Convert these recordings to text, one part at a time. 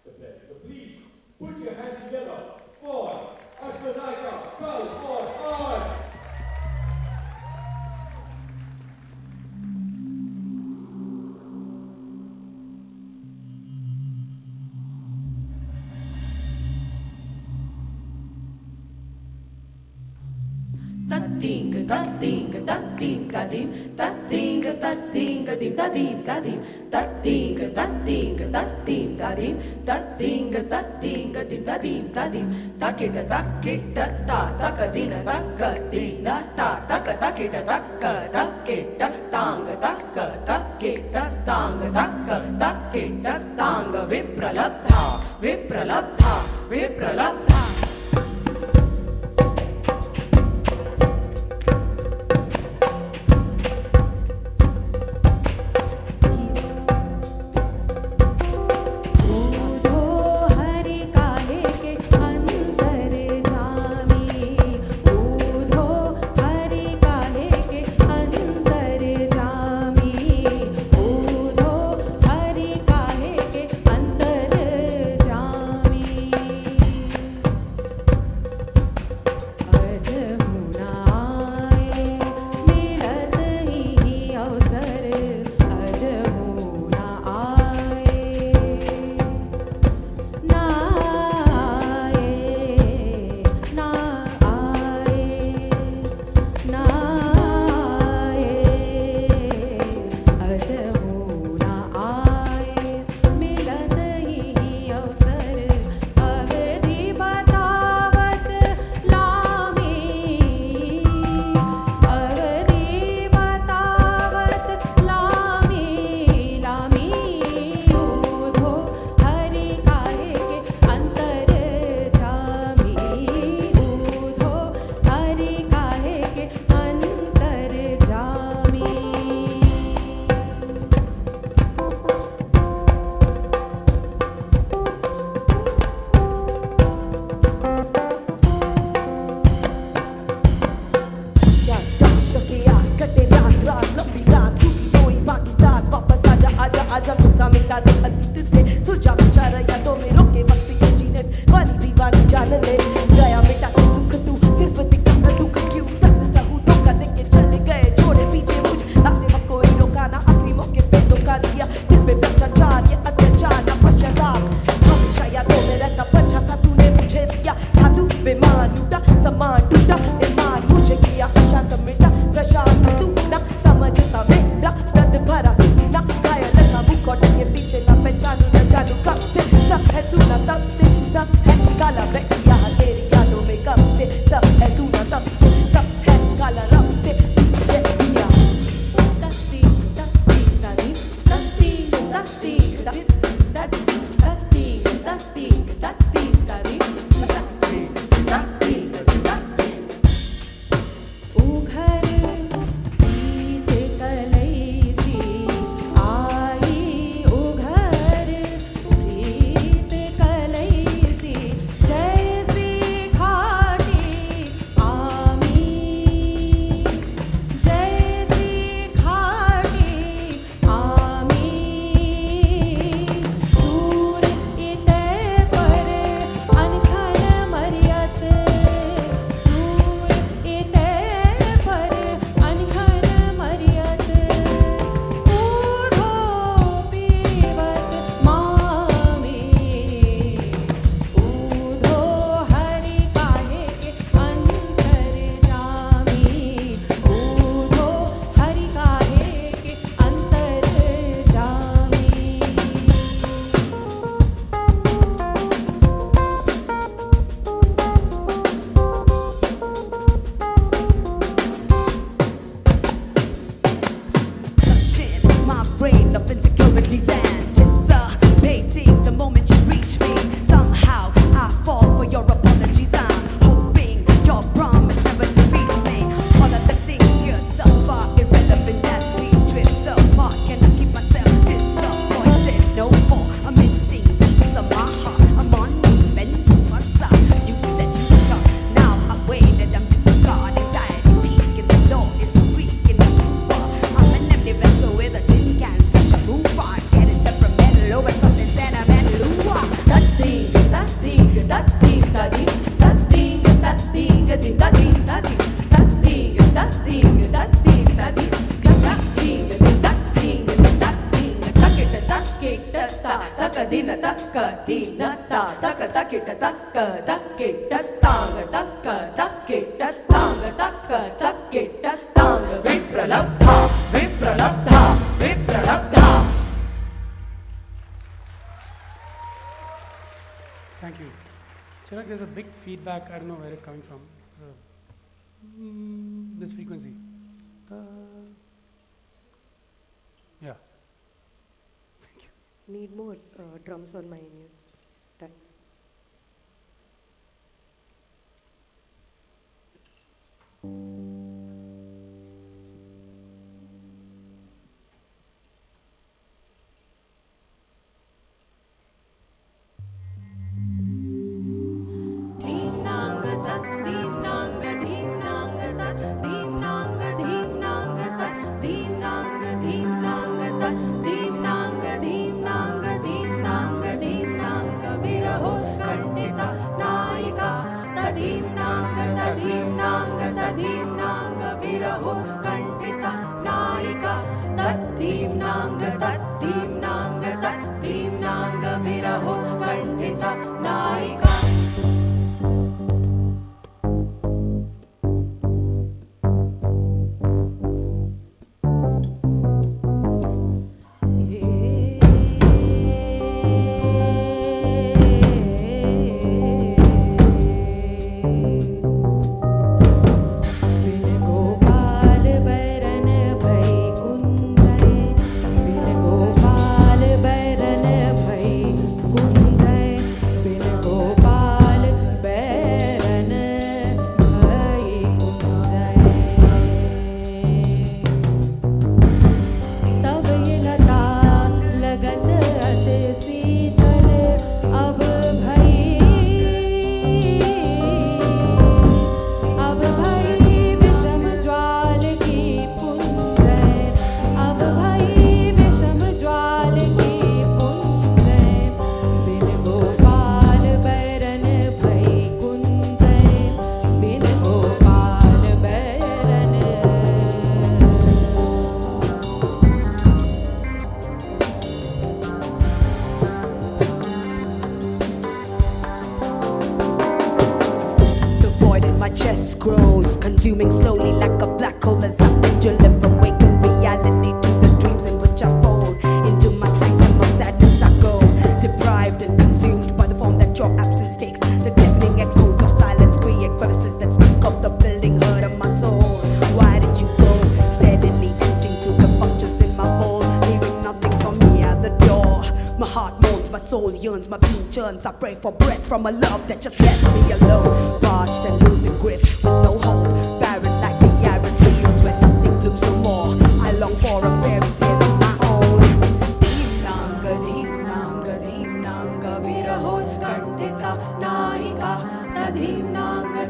the blessing. So please put your hands together for Ashwanaika Kalpot Arts. Tating, tating, tating, tating, tating, tating, tating, tating, tating, tating, tating, tating, tating, tating, tating, tating, tating, tating, takita takita ta takadina takadina ta takita takita tang takita tang takita tang vipralabdha vipralabdha vipralabdha. taka dina ta taka takita taka takita tanga taka takita tanga taka takita tanga vipralabdha vipralabdha vipralabdha. Thank you. Chirag, there's a big feedback. I don't know where it's coming from. This frequency. Yeah. Thank you. Need more drums on my in-ears, please. Thanks. Consuming slowly like a black hole as I pendulum from waking reality to the dreams in which I fall. Into my sanctum of sadness I go, deprived and consumed by the form that your absence takes. The deafening echoes of silence create crevices that speak of the building hurt of my soul. Why did you go? Steadily emptying through the punctures in my bowl, leaving nothing for me at the door. My heart moans, my soul yearns, my being churns. I pray for breath from a love that just left me alone, parched and losing grip with no hope. For a fairy tale of my own. Deep nanga viraho kandita naika. Tadim nanga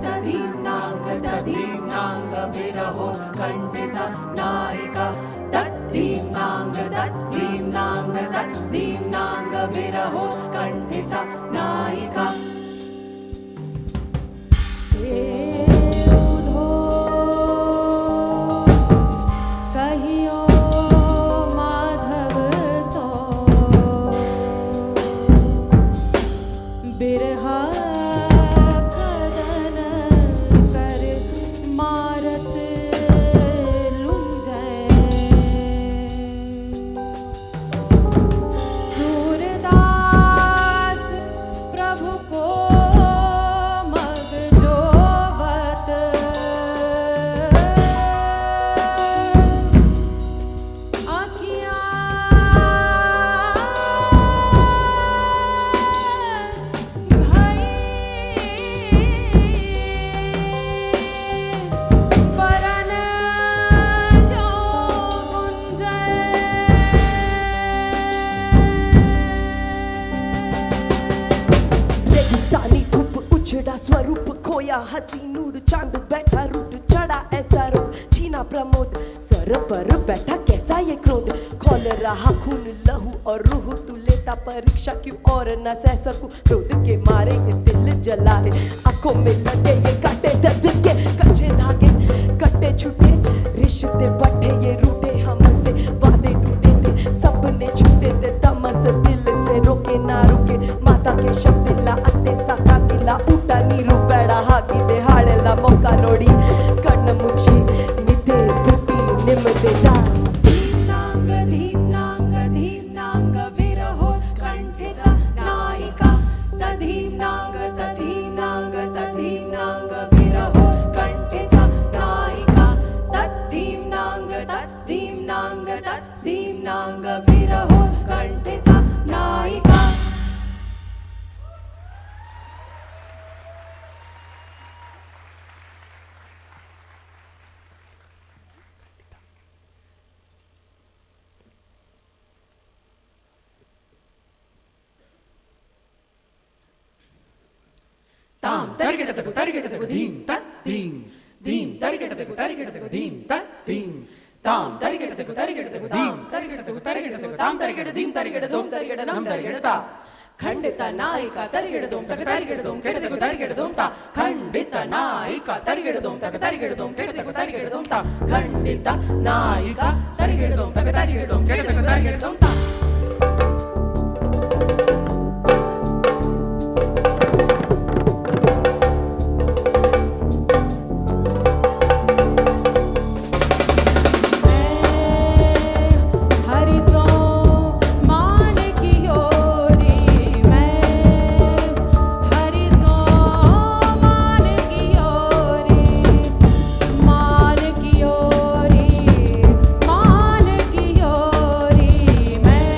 viraho kandita naika. Tadim nanga viraho kandita naika. स्वरूप खोया हसी नूर चांद बैठा root चढ़ा ऐसा रूप छीना Pramod sir पर बैठा कैसा ये क्रोध खोल रहा खून लहू और रूह तू लेता परीक्षा क्यों और न सह सकूं क्रोध के मारे ये दिल जला रे आंखों में लगे ये काटे दर्द के कच्चे धागे कटे छूटे रिश्ते बटे ये रूठे हमसे वादे टूटे थे सपने छूटे थे तमस दिल से रोके ना रुके ताम तरिगिडतगु तरिगिडतगु धीम तत् धीम धीम तरिगिडतगु तरिगिडतगु धीम तत् धीम ताम तरिगिडतगु तरिगिडतगु धीम तरिगिडतगु तरिगिडतगु ताम तरिगिड धीम तरिगिड धूम तरिगिड नम तरिगिडता ಖಂಡಿತ ನಾಯಿಕ ತರಿಗಿಡದೋಂ ತಗ ತರಿಗಿಡದೋಂ ಕೆಡದಗು ತರಿಗಿಡದೋಂ ತಾ ಖಂಡಿತ ನಾಯಿಕ ತರಿಗಿಡದೋಂ ತಗ ತರಿಗಿಡದೋಂ ಕೆಡದಗು ತರಿಗಿಡದೋಂ ತಾ ಖಂಡಿತ ನಾಯಿಕ ತರಿಗಿಡದೋಂ ತಗ ತರಿಗಿಡದೋಂ ಕೆಡದಗು ತರಿಗಿಡದೋಂ ತಾ मैं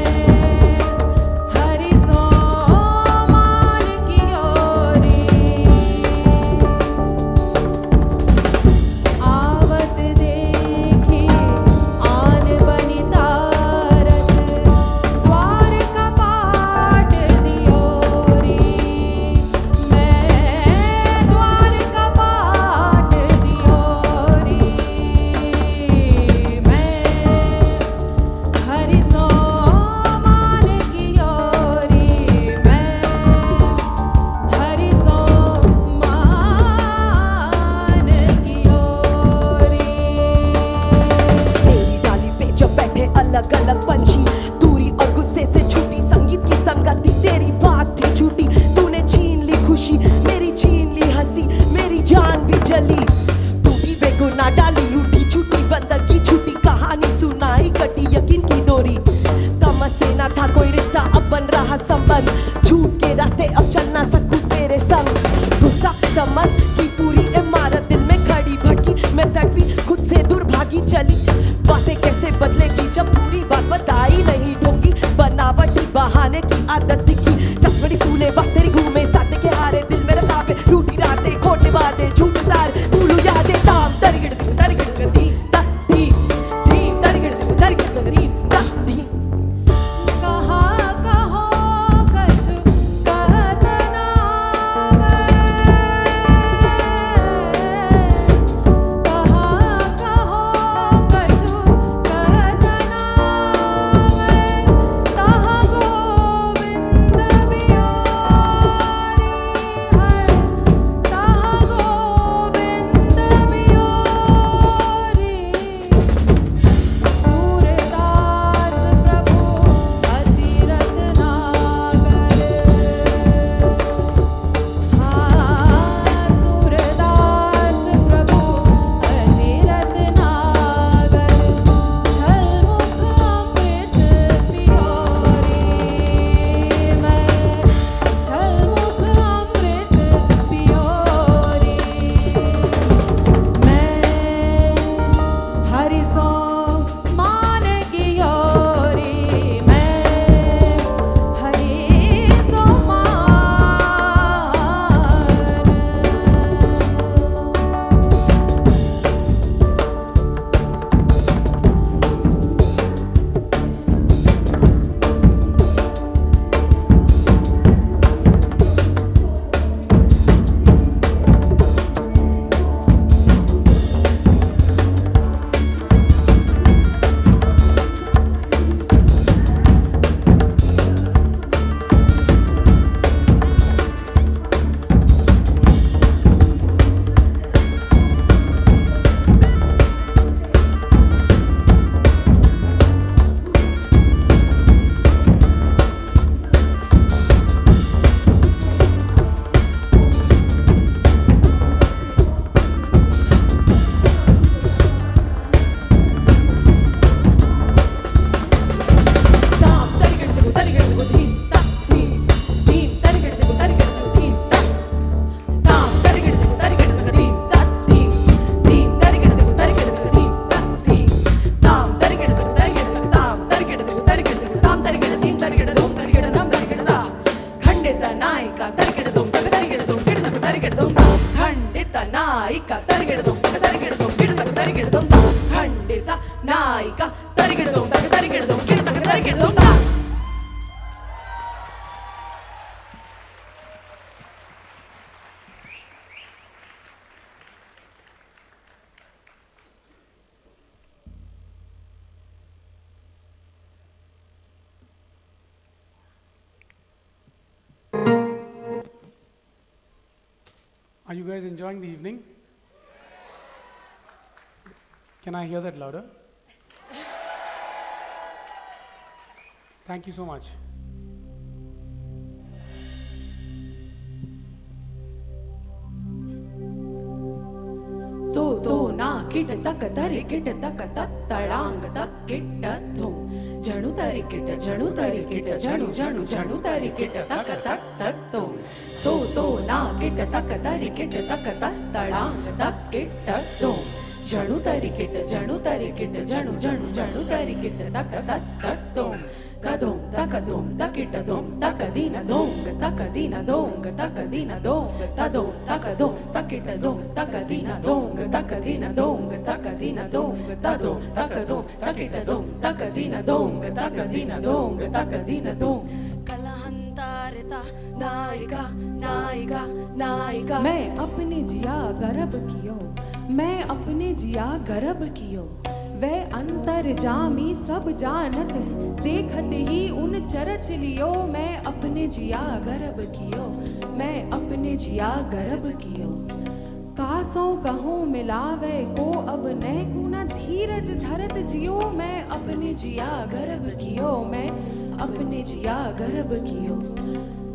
Are you guys enjoying the evening? Can I hear that louder? Thank you so much. तो ना किट तक तरी किट तक तक तड़ांग तक किट धूम झणु तरी किट झणु तरी किट झणु झणु झणु तरी किट तक तक तक तो ना किट तक तरी किट तक तक तड़ांग तक किट धूम झणु तरी किट झणु तरी किट झणु झणु झणु तरी किट तक तक तक धूम कदोम तकदोम तकिट दोम तकदीन दोंग तकदीन दोंग तकदीन दोंग तदोम तकदोम तकिट दोम तकदीन दोंग तकदीन दोंग तकदीन दोंग तदोम तकदोम तकिट दोम तकदीन दोंग तकदीन दोंग तकदीन दोंग कलहंतारता नायिका नायिका नायिका मैं अपने जिया गर्भ कियो मैं अपने जिया गर्भ कियो वह अंतर जामी सब जानत देखत ही उन चरच लियो मैं अपने जिया गर्भ कियो मैं अपने जिया गर्भ कियो कासों कहूँ मिलावे को अब नए गुना धीरज धरत जियो मैं अपने जिया गर्भ कियो मैं अपने जिया गर्भ कियो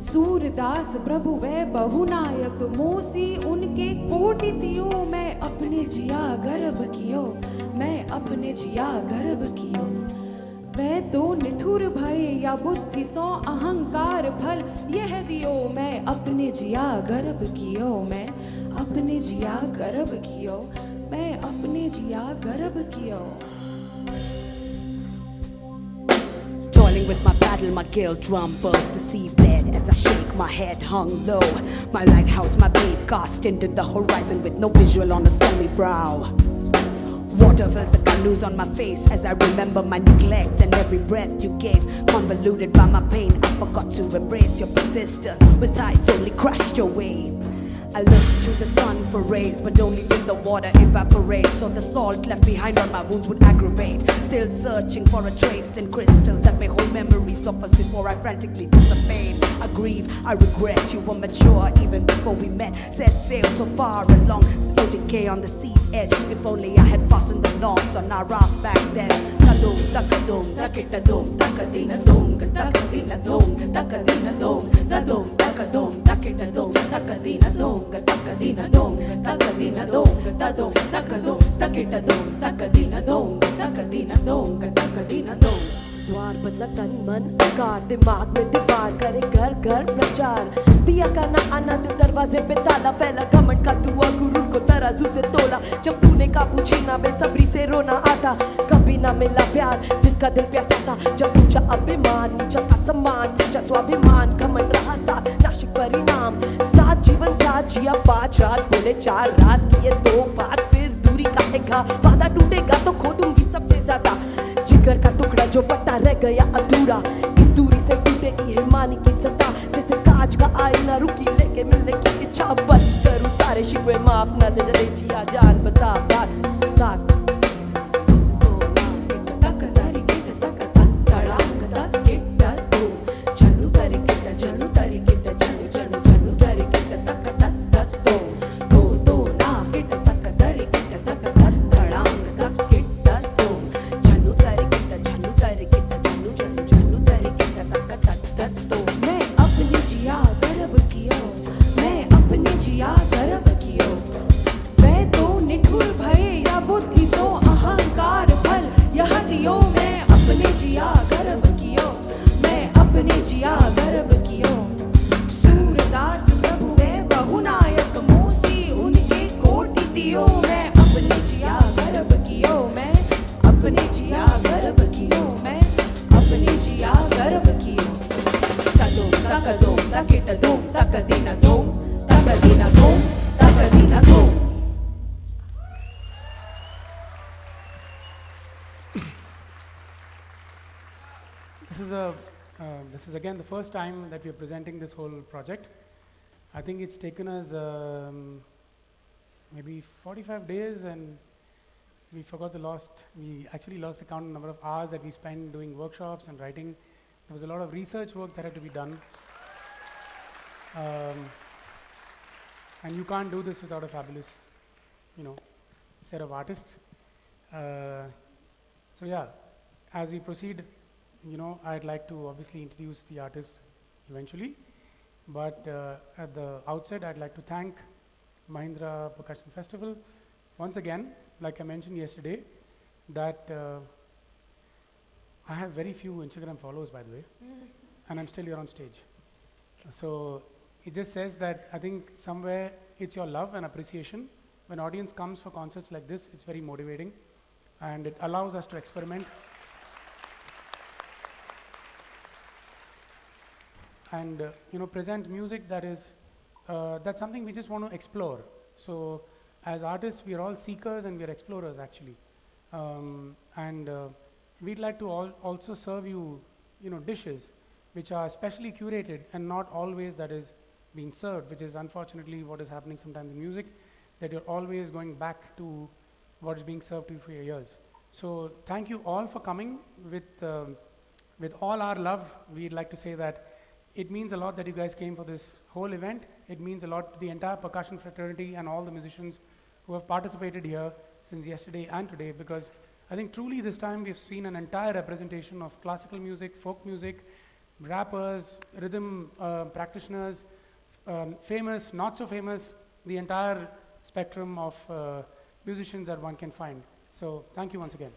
सूरदास प्रभु वे बहुनायक मोसी उनके कोटि दियो मैं अपने जिया गर्भ कियो मैं अपने जिया गर्भ कियो वह तो निठुर भय या बुद्धि सो अहंकार फल यह दियो मैं अपने जिया गर्भ कियो मैं अपने जिया गर्भ कियो मैं अपने जिया गर्भ कियो Toiling with my battle, my guilt drum bursts the seabed as I shake my head hung low. My lighthouse, my babe cast into the horizon with no visual on a stormy brow. Water fills the canoes on my face as I remember my neglect and every breath you gave. Convoluted by my pain, I forgot to embrace your persistence. With tides only crashed your way. I look to the sun for rays, but only when the water evaporates. So the salt left behind on my wounds would aggravate. Still searching for a trace in crystals that may hold memories of us before I frantically dissipate. I grieve, I regret you were mature even before we met. Set sail so far along, slow decay on the sea's edge. If only I had fastened the knots on our raft back then. Kadum, takadum, takitadum, takadina dum, takadina dum, takadina dum, tadum, takadum, takitadum, takadina dum. Takadina dong, takadina dong, tadong, takadong, takita dong, takadina dong, takadina dong, takadina dong. द्वार बदला तन मन car दिमाग में दीवार करे घर घर प्रचार पिया का ना आना तो दरवाजे पे ताला फैला घमंड का दुआ गुरु को तराजू से तोला जब तूने काबू छीना बेसब्री से रोना आता कभी ना मिला प्यार जिसका दिल प्यासा था जब ऊंचा अभिमान नीचा था सम्मान नीचा स्वाभिमान घमंड रहा साथ नाशिक परिणाम साथ जीवन साथ जिया 5 रात बोले 4 राज किए 2 बार फिर दूरी का है घा वादा टूटेगा तो खो दूंगी सबसे ज्यादा जिगर का टुकड़ा जो बटा रह गया अधूरा इस दूरी से टूटेगी हिमानी की सत्ता जैसे कांच का आईना रुकी लेके मिलने की इच्छा बस करूं सारे शिकवे माफ न ले जले जिया जान बसा बात साथ This is again the first time that we are presenting this whole project. I think it's taken us maybe 45 days, and we actually lost the count of number of hours that we spent doing workshops and writing. There was a lot of research work that had to be done. And you can't do this without a fabulous, set of artists. So yeah, as we proceed, I'd like to obviously introduce the artists eventually. But at the outset, I'd like to thank Mahindra Percussion Festival once again. Like I mentioned yesterday, that I have very few Instagram followers, by the way, and I'm still here on stage. So it just says that I think somewhere it's your love and appreciation. When audience comes for concerts like this, it's very motivating, and it allows us to experiment. And present music that is that's something we just want to explore. So as artists, we are all seekers and we are explorers actually, and we'd like to also serve you dishes which are specially curated and not always that is being served, which is unfortunately what is happening sometimes in music, that you're always going back to what is being served to you for your ears. So thank you all for coming. With all our love, we'd like to say that it means a lot that you guys came for this whole event. It means a lot to the entire percussion fraternity and all the musicians who have participated here since yesterday and today, because I think truly this time we've seen an entire representation of classical music, folk music, rappers, rhythm practitioners, famous, not so famous, the entire spectrum of musicians that one can find. So thank you once again.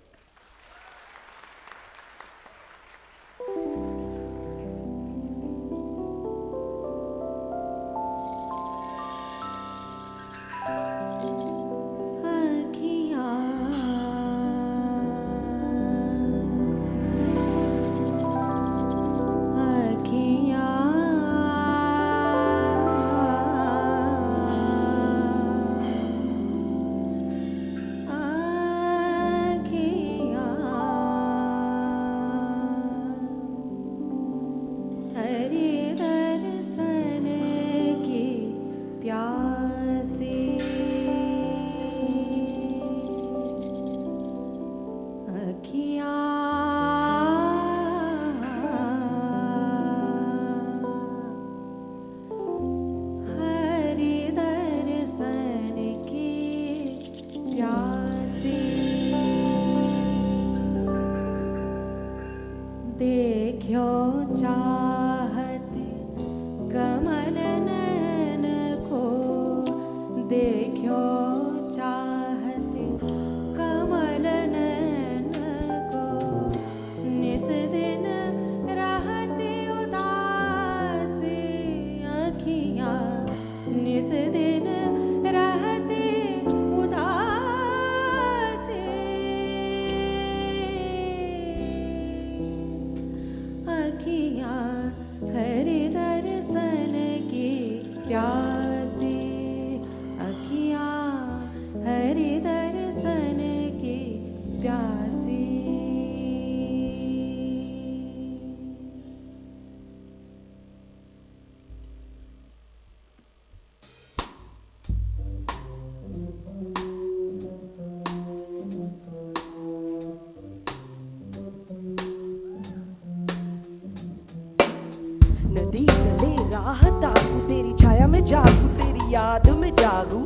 जागू तेरी याद में जागू,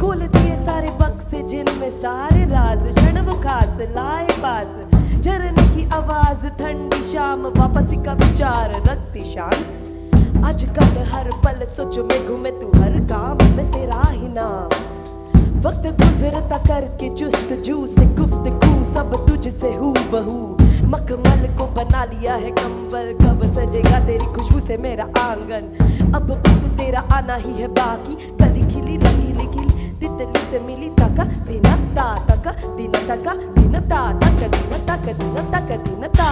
खोल दिए सारे बक्से जिनमें सारे राज, क्षण वो खास लाए पास, झरने की आवाज, ठंडी शाम, वापसी का विचार रखती शान। आजकल हर पल सोच में घूमे तू, हर काम में तेरा ही नाम, वक्त गुजरता करके जुस्तजू से गुफ्तगू, सब तुझसे हूबहू, मखमल को बना लिया है कंबल, कब सजेगा तेरी खुशबू से मेरा आंगन, अब बस तेरा आना ही है बाकी, कली खिली रंगीली खिली तितली से मिली तका दिन ता तका दिन तका दिन ता तक दिन तक दिन तक दिन ता।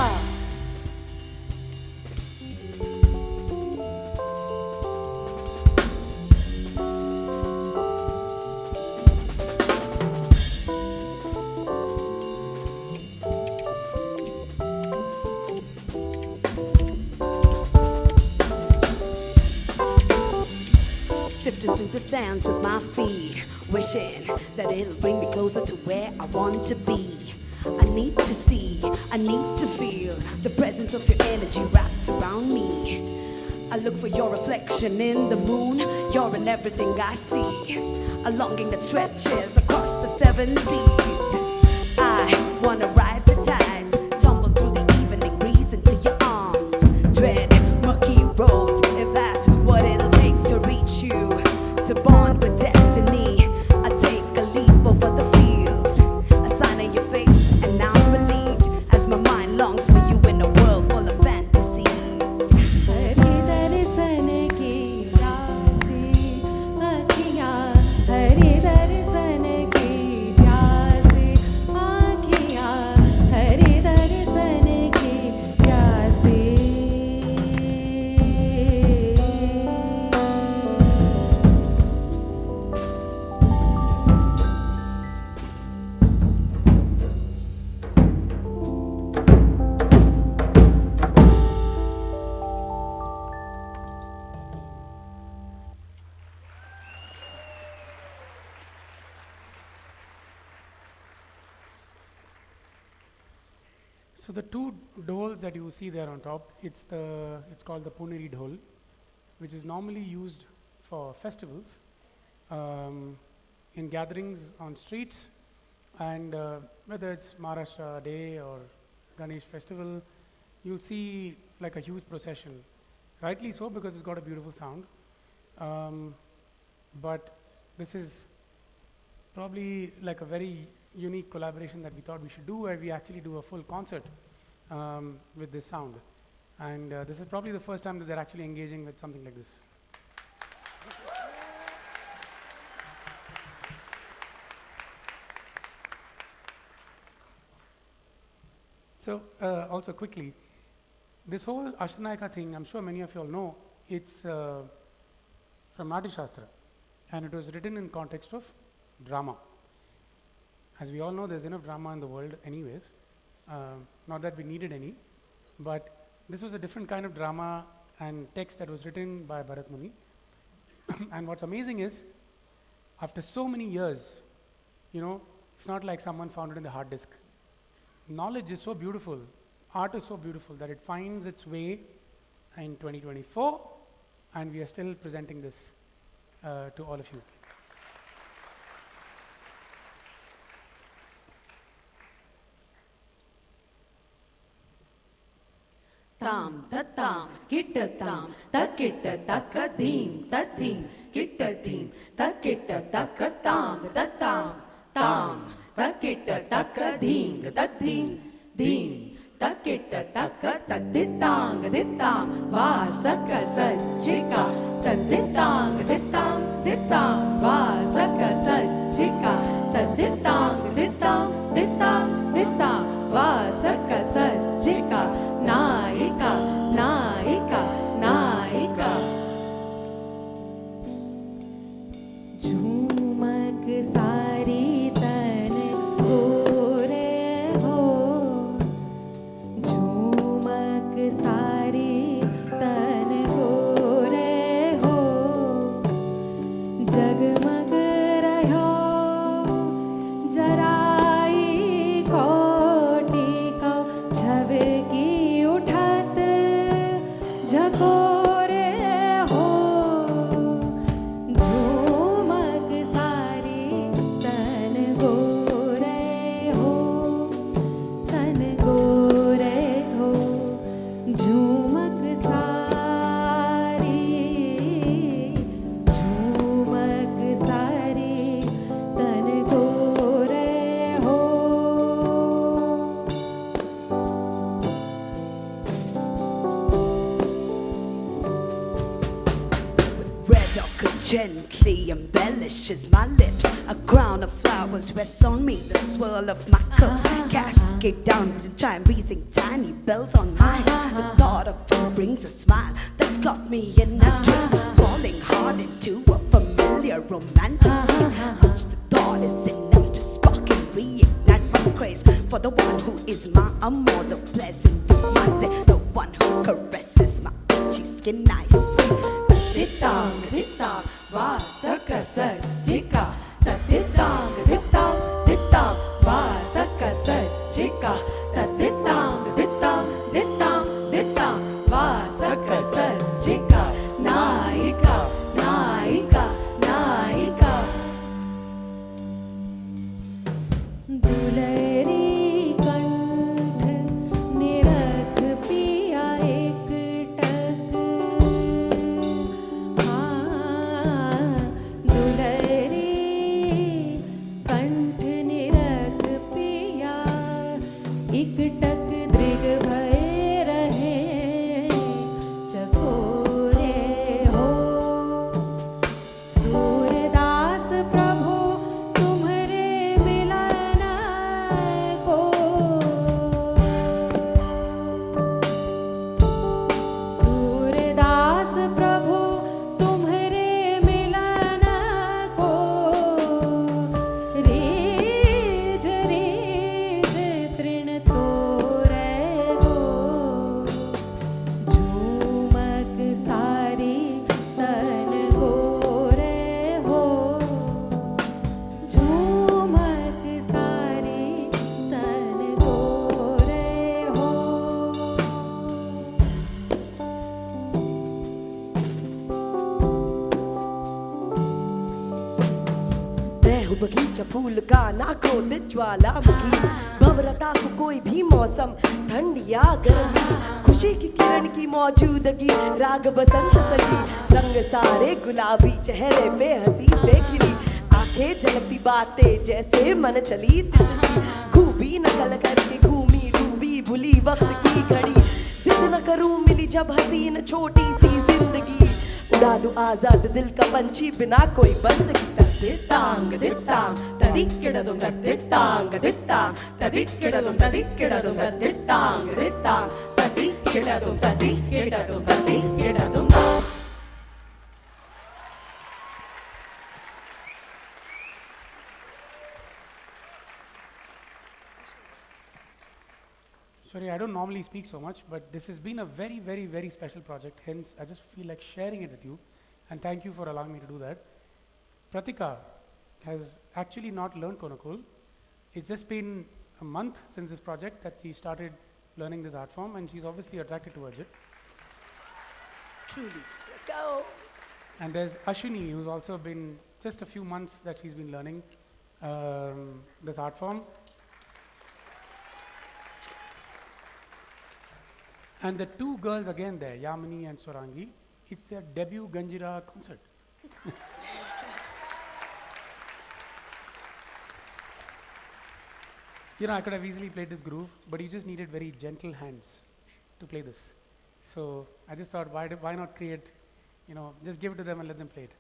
Sifting through the sounds with my feet, wishing that it'll bring me closer to where I want to be. I need to see, I need to feel the presence of your energy wrapped around me. I look for your reflection in the moon. You're in everything I see. A longing that stretches across the seven seas. I wanna ride the tides, tumble through the evening breeze into your arms. Tread murky roads, if that's what it'll take to reach you. To bond with destiny, I take a leap over the fields. A sign of your face, and I'm relieved as my mind longs for you in a world full of fantasies. हरी दर्शन की प्यासी आँखियाँ, हरी दर्शन की प्यासी आँखियाँ, हरी दर्शन की प्यासी. So the two dhols that you see there on top, it's called the Puneri dhol, which is normally used for festivals, in gatherings on streets, and whether it's Maharashtra Day or Ganesh festival, you'll see like a huge procession. Rightly so, because it's got a beautiful sound. But this is probably like a very unique collaboration that we thought we should do, where we actually do a full concert with this sound. And this is probably the first time that they're actually engaging with something like this. So also quickly, this whole Ashtanayaka thing, I'm sure many of you all know, it's from Natya Shastra, and it was written in context of drama. As we all know, there's enough drama in the world anyways, not that we needed any, but this was a different kind of drama and text that was written by Bharat Muni. And what's amazing is, after so many years, you know, it's not like someone found it in the hard disk. Knowledge is so beautiful, art is so beautiful that it finds its way in 2024, and we are still presenting this to all of you. Tam tatam kittatam takitta takadim tadim kittadim takitta takatam tatam tam takitta takadim tadim dim takitta takataditang ditam vasaka sajika taditang ditam ditam vasaka sajika taditang ditam ditam ditam vasaka sajika नायिका नायिका नायिका झूमक सारी तन गोरे हो झूमक सारी तन गोरे हो जगमग रहो जराई कोटि को झबकी उठत झकोरे हो झूमक सारी तन गोरे हो तन गोरे हो झूमक सारी तन गोरे हो. Red ochre gently embellishes my lips. A crown of flowers rests on me. The swirl of my curls cascade down with a chime, raising tiny bells on my head. The thought of you brings a smile that's got me in a trance, falling hard into a familiar romantic gaze, which the thought is enough to spark and reignite my craze for the one who is my amour, the pleasant of my day, the one who caresses my itchy skin. I Ditang ditang vasaka sajika taditang ditang ditang vasaka sajika taditang ditang ditang ditang vasaka sajika बगीचा फूल का ना क्रोध ज्वालामुखी भवरता को कोई भी मौसम ठंडी या गर्मी खुशी की किरण की मौजूदगी राग बसंत सजी रंग सारे गुलाबी चेहरे पे हंसी से खिली आंखें झलकती बातें जैसे मन चली तितली खूबी नकल करके घूमी डूबी भूली वक्त की घड़ी जिद न करूं मिली जब हसीन छोटी सी जिंदगी उड़ा दूं आजाद दिल का पंछी बिना कोई बंदगी दित्तांग दित्तांग तदिक्किडदुम दित्तांग दित्तांग तदिक्किडदुम तदिक्किडदुम दित्तांग दित्तांग तदिक्किडदुम तदिक्किडदुम तदिक्किडदुम Sorry, I don't normally speak so much, but this has been a very, very, very special project. Hence, I just feel like sharing it with you. And thank you for allowing me to do that. Pratika has actually not learned Konakul. It's just been a month since this project that she started learning this art form, and she's obviously attracted towards it. Truly. Let's go. And there's Ashwini, who's also been just a few months that she's been learning this art form. And the two girls again there, Yamini and Swarangi, it's their debut Ganjira concert. You know, I could have easily played this groove, but you just needed very gentle hands to play this. So I just thought, why not create, you know, just give it to them and let them play it.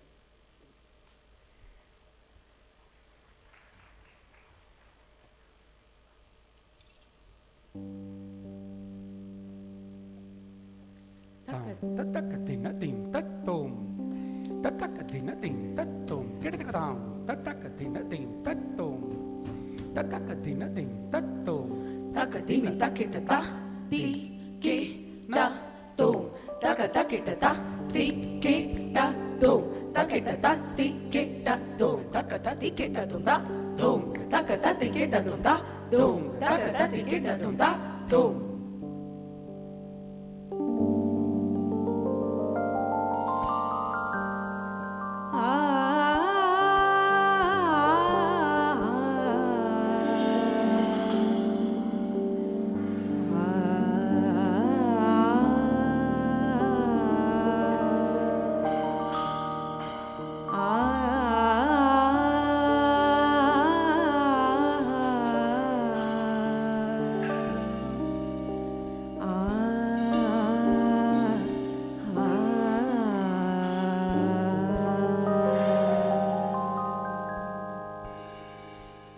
Tatakatina-ting, tat-tom. Tatakatina-ting, tat-tom. Kitakadam. Tatakatina-ting, tat-tom. Tatakatina-ting, tat-tom. takadimi takitata ti ke da tom takatakitata ti ke da tom takitata ti ke da tom takatati ke da tom da tom takatati ke da tom da tom takatati ke da tom da tom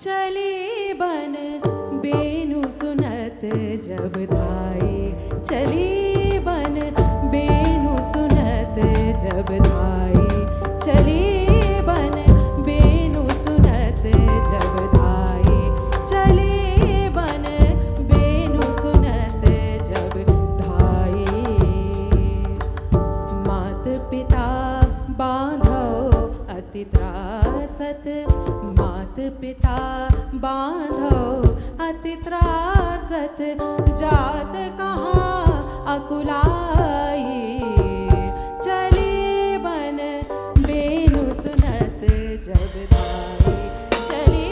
चली बन बेनु सुनत जब धाई चली बन बेनु सुनत जब धाई चली बन बेनु सुनत जब धाई चली बन बेनु सुनत जब धाई मात पिता बांधो अति त्रासत मात पिता बांधो अति त्रासत जात कहाँ अकुलाई चली बन बेनु सुनत जब धाई चली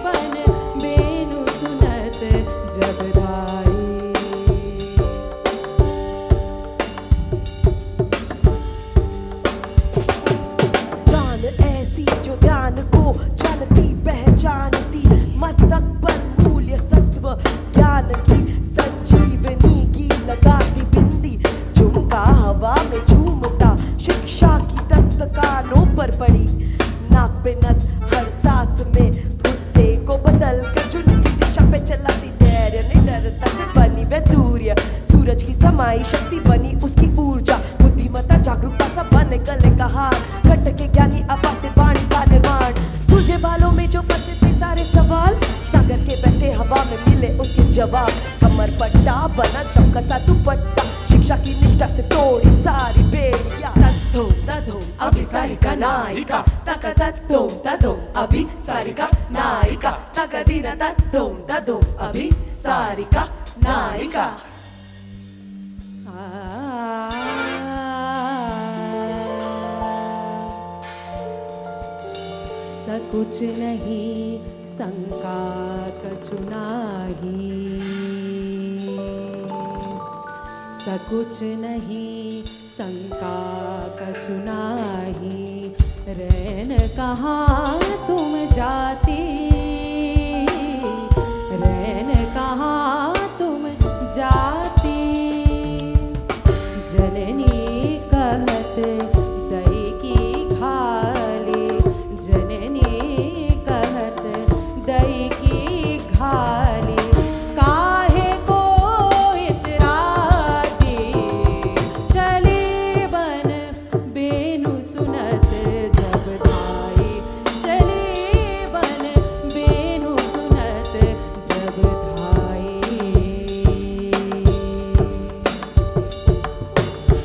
बन बेनु सुनत जब धाई जान ऐसी जो ध्यान को जानती पहचानती मस्तक पर मूल्य सत्व ज्ञान की संजीवनी की लगाती बिंदी झुमका हवा में झूमता शिक्षा की दस्त कानों पर पड़ी नाक पे नथ हर सांस में गुस्से को बदल कर चुन की दिशा पे चलाती धैर्य निडरता से बनी वह दूर्य सूरज की समाई शक्ति बनी उसकी ऊर्जा बुद्धिमत्ता जागरूकता सब बने गले का हार घट के ज्ञानी अपा से वाणी का निर्माण तुझे बालों में जो फंसे थे सारे सवाल सागर के बहते हवा में मिले उसके जवाब कमर पट्टा बना चौकसा दुपट्टा शिक्षा की निष्ठा से तोड़ी सारी बेड़ियां तद्धोम तद्धोम अभिसारिका नायिका तकतद्धोम तद्धोम अभिसारिका नायिका तकदीना तद्धोम तद्धोम अभिसारिका नायिका सकुच नहीं शंका कछु नाही, सकुच नहीं शंका कछु नाही। रैन कहाँ तुम जाती, रैन कहाँ तुम जाती। जननी कहत दई की घाली, जननी कहत दई की घाली। काहे को इतराती, चली बन बेनु सुनत जब धाई, चली बन बेनु सुनत जब धाई।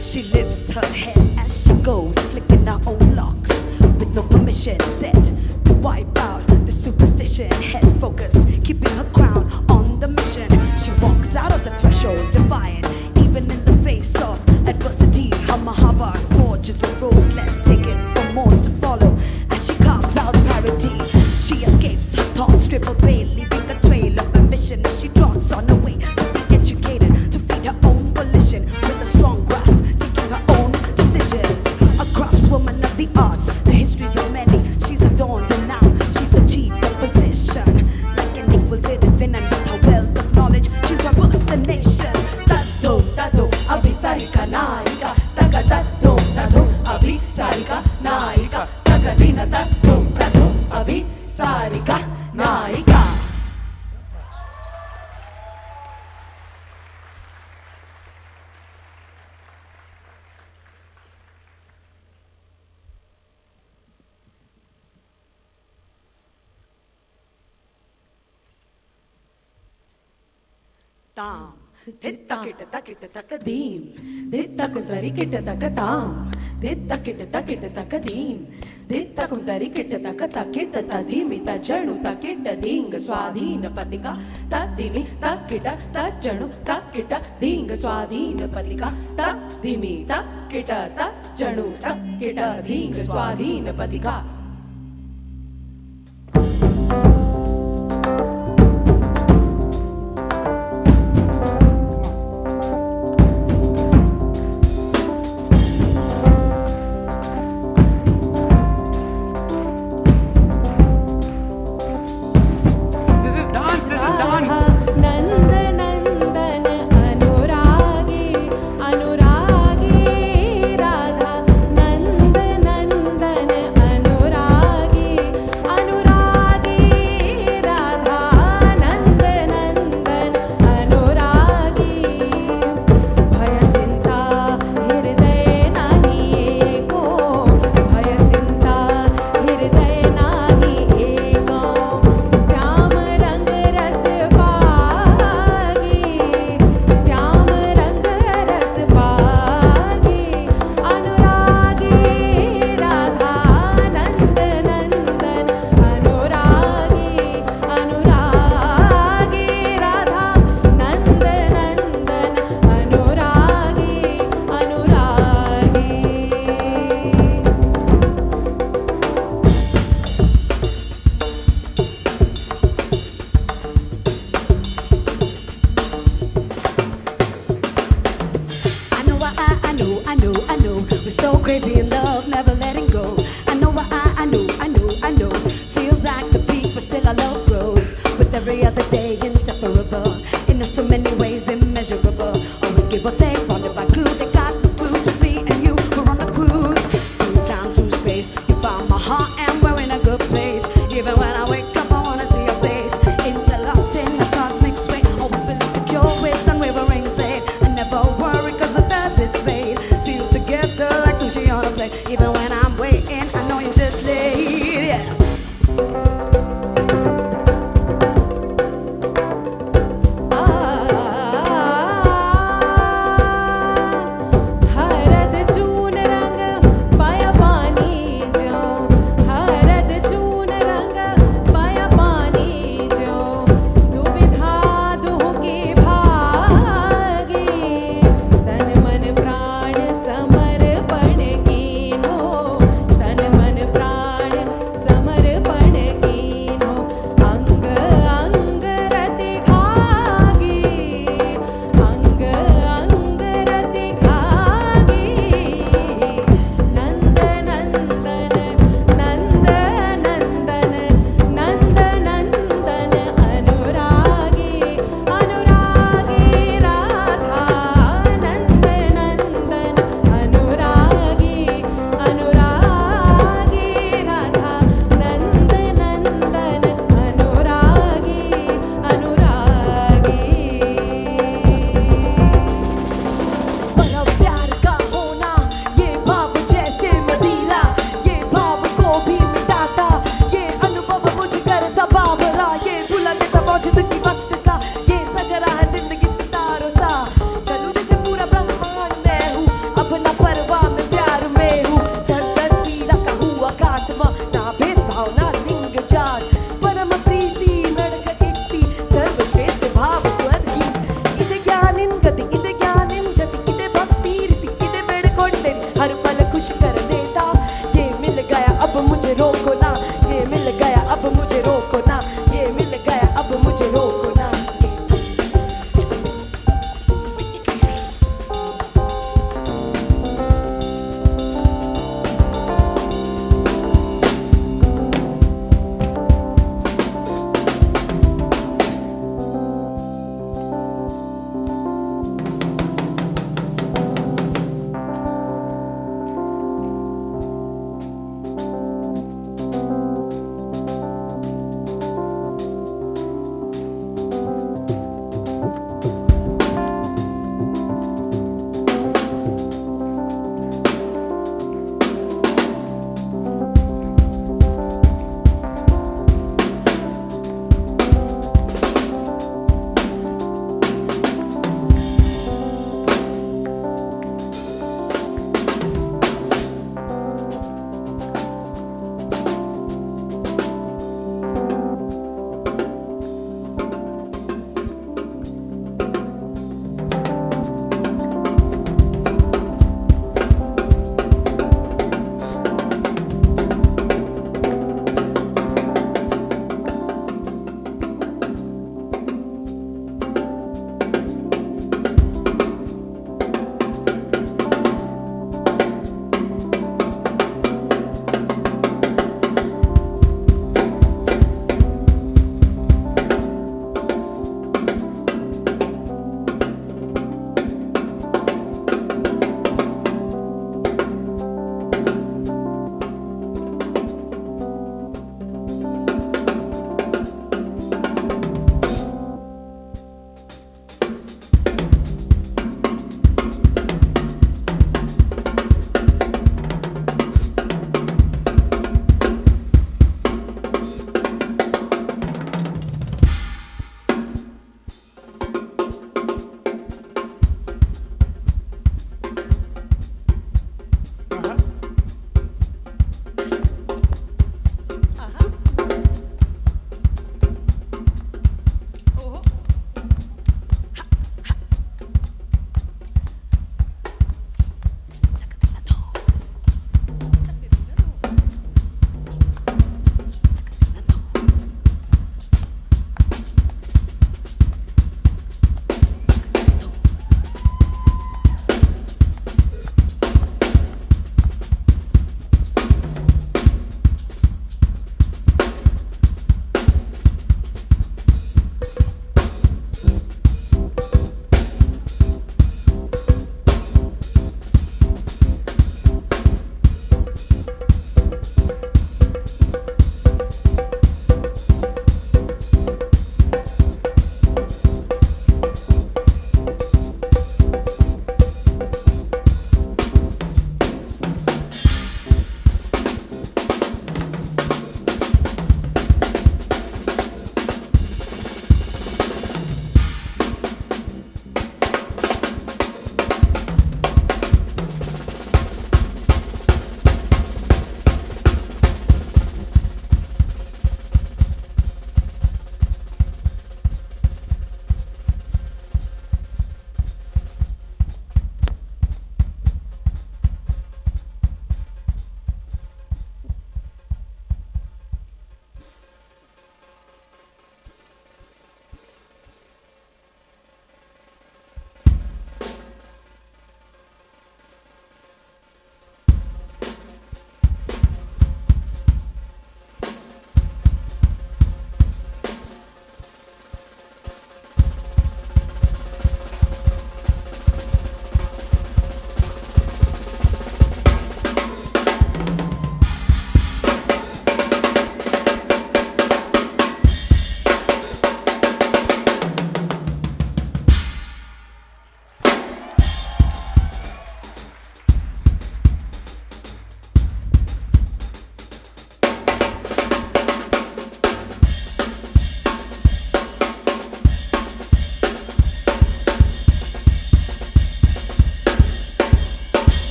She lifts her head as she goes, flicking her own locks with no permission, set to wipe out the superstition. Head focus, keeping her crown on the mission. She walks out of the threshold, defiant, even in the face of adversity. Her Mahabharata forges a road less taken for more to follow. As she carves out parody, she escapes her thoughts, strip away, leaving a trail of ambition as she trots on her way to be educated, to feed her own volition with a strong grasp, taking her own decisions. A craftswoman of the arts, the histories of many. She's adorned and now she's achieved a position like an equal citizen, and with her wealth of knowledge, she'll traverse the nation. Taddo taddo abhisarika naika, taga taddo taddo abhisarika naika, taga dina taddo taddo abhisarika naika. Tam, hitta kita takita takadim, Ditta kundari kitta takatam, ditta kitta takita takadim, ditta kundari kitta takata kitta tadimi tajanu takitta ding swadhina patika, tadimi takita tajanu takita ding swadhina patika, tadimi takita tajanu takita ding swadhina patika. This is dance, this is dance. नंद नंदन अनुरागी अनुरागी राधा, नंद नंदन अनुरागी अनुरागी राधा, नंद नंदन अनुरागी। भय चिंता हृदय नाही एको, भय चिंता हृदय नाही एको। श्याम रंग रस पागी, श्याम रंग रस पागी। अनुरागी राधा, नंद नंदन अनुरागी अनुरागी राधा, नंद नंदन अनुरागी अनुरागी। I know, we're so crazy in love, never letting go. I know, feels like the peak, but still our love grows with every other day, inseparable, in so many ways immeasurable. Always give or take, bonded by glue, they got the glue, just me and you, we're on a cruise, through time, through space. You found my heart and we're in a good place. Even when I wake up, I wanna see your face, interlocked in a cosmic sway, always been secure with unwavering faith. I never worry, cause with us it's fate, sealed together like sushi on a plate. Even when I'm waiting, I know you're just late, yeah. हरद चून रंग पाया पानी जो, हरद चून रंग पाया पानी जो। दुविधा दुह की भागी, तन मन प्राण समर्पण कीनो,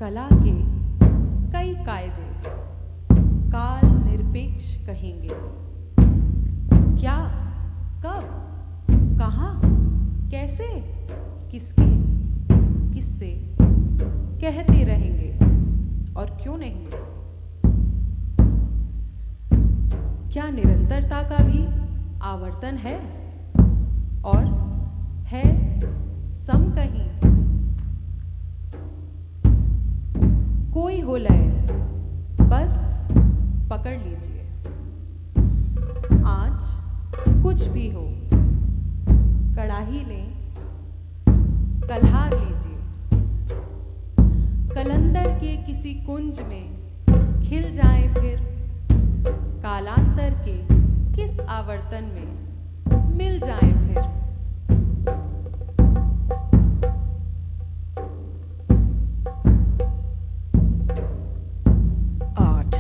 कला के कई कायदे काल निरपेक्ष कहेंगे। क्या, कब, कहाँ, कैसे, किसके, किससे कहते रहेंगे और क्यों नहीं। क्या निरंतरता का भी आवर्तन है और है सम कहीं। कोई हो लय बस पकड़ लीजिए। आज कुछ भी हो कड़ाही लें, कल्हार लीजिए। कलंदर के किसी कुंज में खिल जाएं फिर, कालांतर के किस आवर्तन में मिल जाएं फिर। Art,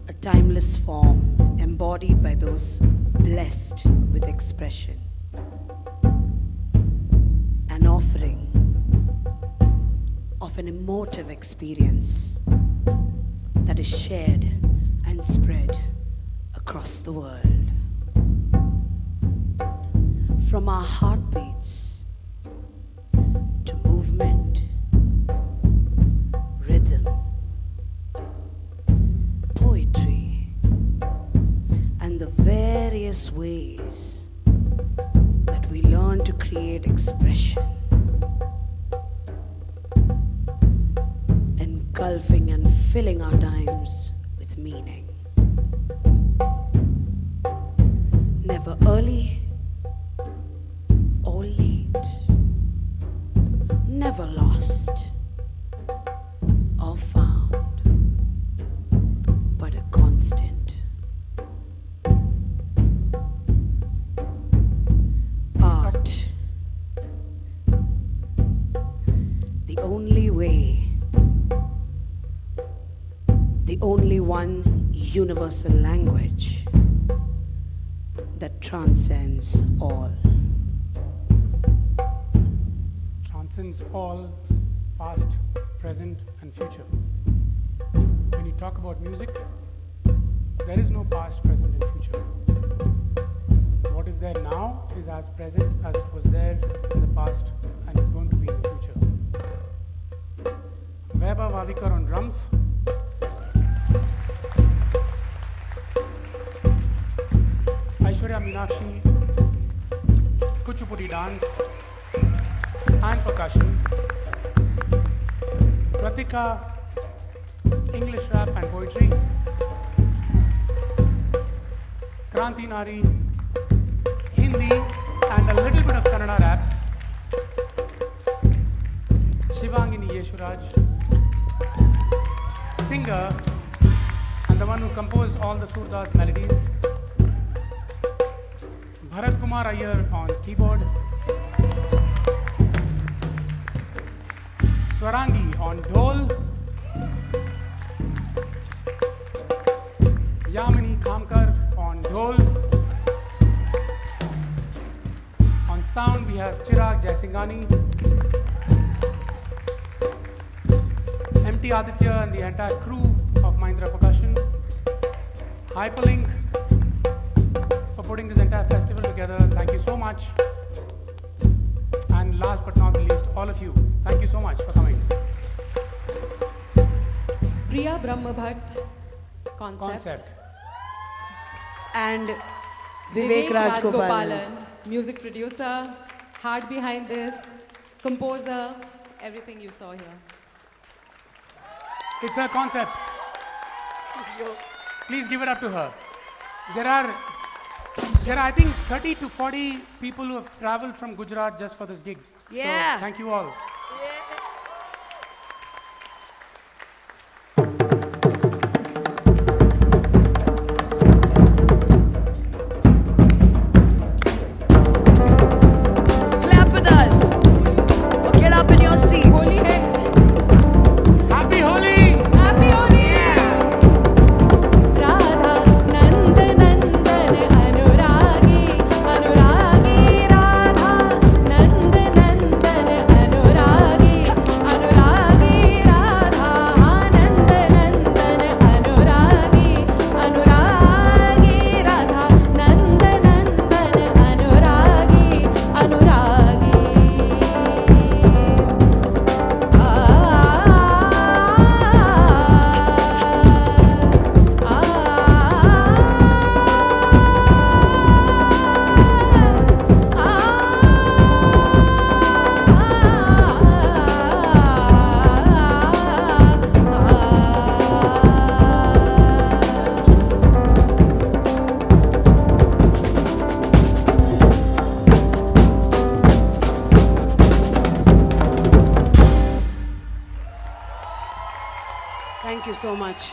a timeless form embodied by those blessed with expression. An offering of an emotive experience that is shared and spread across the world. From our heartbeats to movement, rhythm, poetry, and the various ways that we learn to create expression. Engulfing and filling our times with meaning. Never early or late. Never lost or found, but a constant. Art. The only way. The only one universal language that transcends all. Transcends all, past, present, and future. When you talk about music, there is no past, present, and future. What is there now is as present as it was there in the past and is going to be in the future. Weber Vavikar on drums. Aishwarya Meenakshi, Kuchipudi dance and percussion. Pratika, English rap and poetry. Kranti Nari, Hindi and a little bit of Kannada rap. Shivangini Yeshuraj, singer and the one who composed all the Surdas melodies. Bharat Kumar Iyer on keyboard, Swarangi on dhol, Yamini Kamkar on dhol. On sound we have Chirag Jaisinghani, MT Aditya and the entire crew of Mahindra Percussion, Hyperlink for putting this entire festival together. Thank you so much. And last but not least, all of you, thank you so much for coming. Priya Brahmabhat, concept. And Vivek Rajgopalan, music producer, heart behind this, composer, everything you saw here. It's her concept. Please give it up to her. There are I think 30 to 40 people who have traveled from Gujarat just for this gig. Yeah. So thank you all. clap with us. Or get up in your seats. Holi hai. Happy Holi! Happy Holi! Radha Nandan Nandan Anuragi Anuragi Radha Nandan Nandan Anuragi Thank you so much.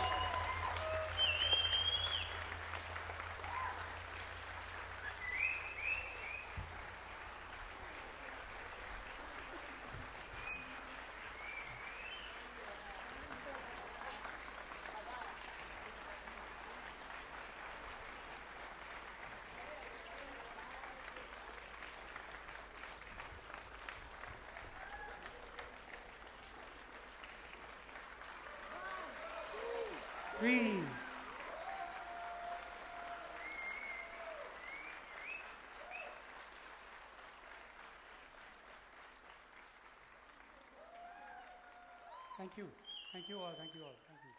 Three. Thank you. Thank you all. Thank you all. Thank you.